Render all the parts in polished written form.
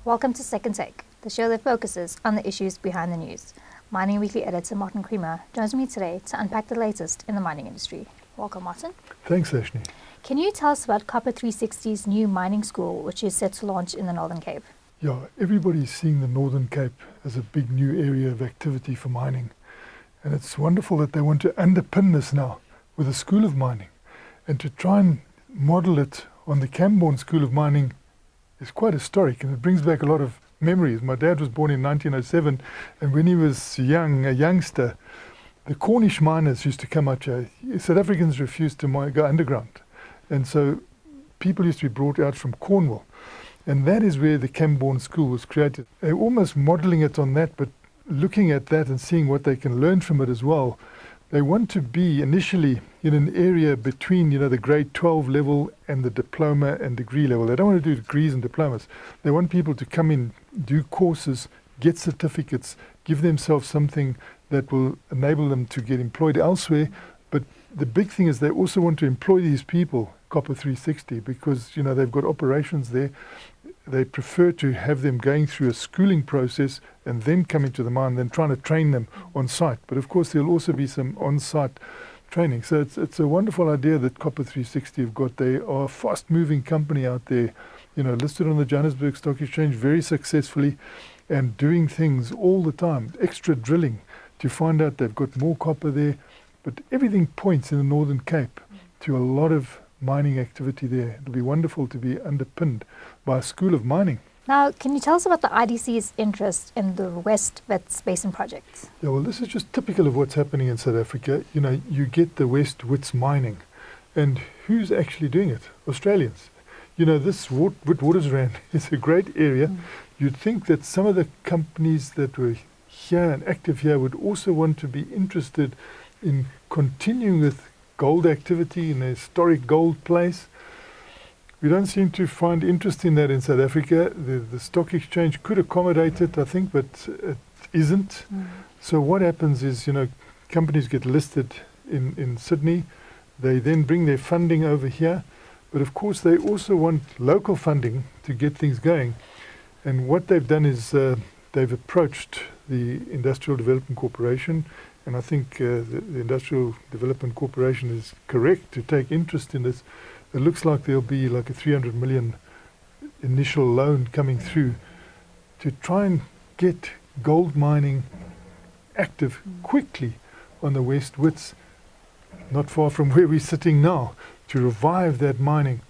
Welcome to Second Take, the show that focuses on the issues behind the news. Mining Weekly editor Martin Creamer joins me today to unpack the latest in the mining industry. Welcome, Martin. Thanks, Ashni. Can you tell us about Copper 360's new mining school, which is set to launch in the Northern Cape? Yeah, everybody's seeing the Northern Cape as a big new area of activity for mining. And it's wonderful that they want to underpin this now with a school of mining. And to try and model it on the Camborne School of Mining is quite historic, and it brings back a lot of memories. My dad was born in 1907, and when he was a youngster, the Cornish miners used to come out here. South Africans refused to go underground. And so people used to be brought out from Cornwall. And that is where the Camborne School was created. They're almost modelling it on that, but looking at that and seeing what they can learn from it as well. They want to be initially in an area between, the grade 12 level and the diploma and degree level. They don't want to do degrees and diplomas. They want people to come in, do courses, get certificates, give themselves something that will enable them to get employed elsewhere. But the big thing is they also want to employ these people, Copper 360, because, they've got operations there. They prefer to have them going through a schooling process and then coming to the mine than trying to train them on site. But of course, there'll also be some on-site training. So it's a wonderful idea that Copper 360 have got. They are a fast-moving company out there, listed on the Johannesburg Stock Exchange very successfully and doing things all the time, extra drilling to find out they've got more copper there. But everything points in the Northern Cape to a lot of mining activity there. It'll be wonderful to be underpinned by a school of mining. Now, can you tell us about the IDC's interest in the West Wits Basin project? Yeah, well, this is just typical of what's happening in South Africa. You get the West Wits mining. And who's actually doing it? Australians. This Witwatersrand is a great area. You'd think that some of the companies that were here and active here would also want to be interested in continuing with gold activity in a historic gold place. We don't seem to find interest in that in South Africa. The stock exchange could accommodate it, I think, but it isn't. So what happens is, companies get listed in Sydney. They then bring their funding over here. But of course, they also want local funding to get things going. And what they've done is they've approached the Industrial Development Corporation. And I think the Industrial Development Corporation is correct to take interest in this. It looks like there'll be like a 300 million initial loan coming through to try and get gold mining active quickly on the West Wits, not far from where we're sitting now, to revive that mining.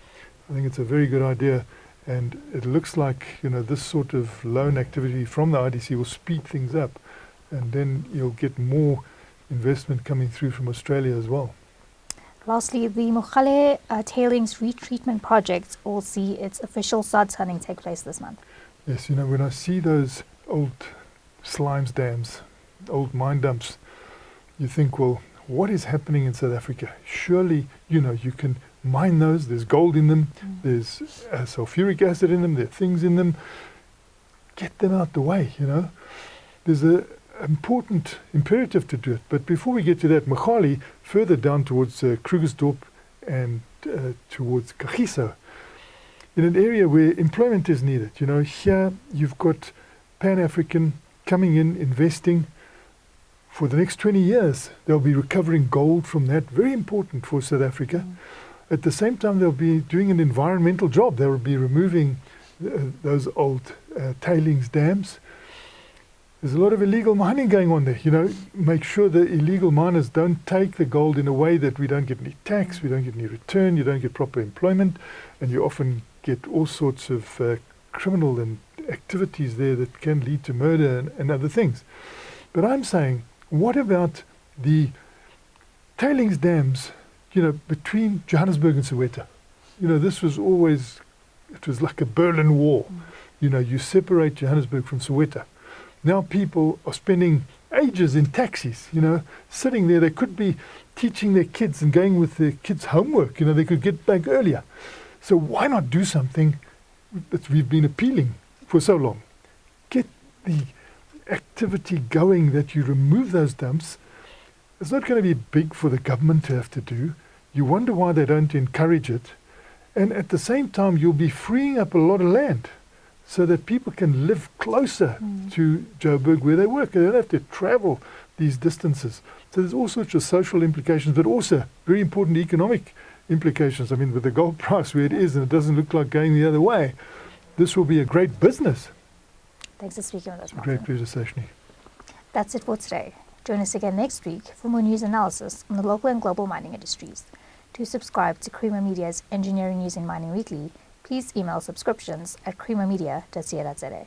I think it's a very good idea. And it looks like, this sort of loan activity from the IDC will speed things up. And then you'll get more investment coming through from Australia as well. Lastly, the Mogale Tailings retreatment project will see its official sod-turning take place this month. Yes, when I see those old slimes dams, old mine dumps, you think, well, what is happening in South Africa? Surely, you can mine those. There's gold in them. There's sulfuric acid in them. There are things in them. Get them out the way, There's a important imperative to do it. But before we get to that, Mogale, further down towards Krugersdorp and towards Kagiso, in an area where employment is needed. Here you've got Pan-African coming in, investing. For the next 20 years, they'll be recovering gold from that. Very important for South Africa. At the same time, they'll be doing an environmental job. They'll be removing those old tailings dams. There's a lot of illegal mining going on there. Make sure the illegal miners don't take the gold in a way that we don't get any tax, we don't get any return, you don't get proper employment, and you often get all sorts of criminal and activities there that can lead to murder and other things. But I'm saying, what about the tailings dams, between Johannesburg and Soweto? This was always, it was like a Berlin Wall. You separate Johannesburg from Soweto. Now people are spending ages in taxis, sitting there. They could be teaching their kids and going with their kids' homework. They could get back earlier. So why not do something that we've been appealing for so long? Get the activity going that you remove those dumps. It's not going to be big for the government to have to do. You wonder why they don't encourage it. And at the same time, you'll be freeing up a lot of land. so that people can live closer to Joburg where they work. They don't have to travel these distances. So there's all sorts of social implications, but also very important economic implications. I mean, with the gold price where it is, and it doesn't look like going the other way, this will be a great business. Thanks for speaking with us, Martin. Great pleasure, Sashni. That's it for today. Join us again next week for more news analysis on the local and global mining industries. To subscribe to Creamer Media's Engineering News and Mining Weekly, please email subscriptions at creamermedia.co.za.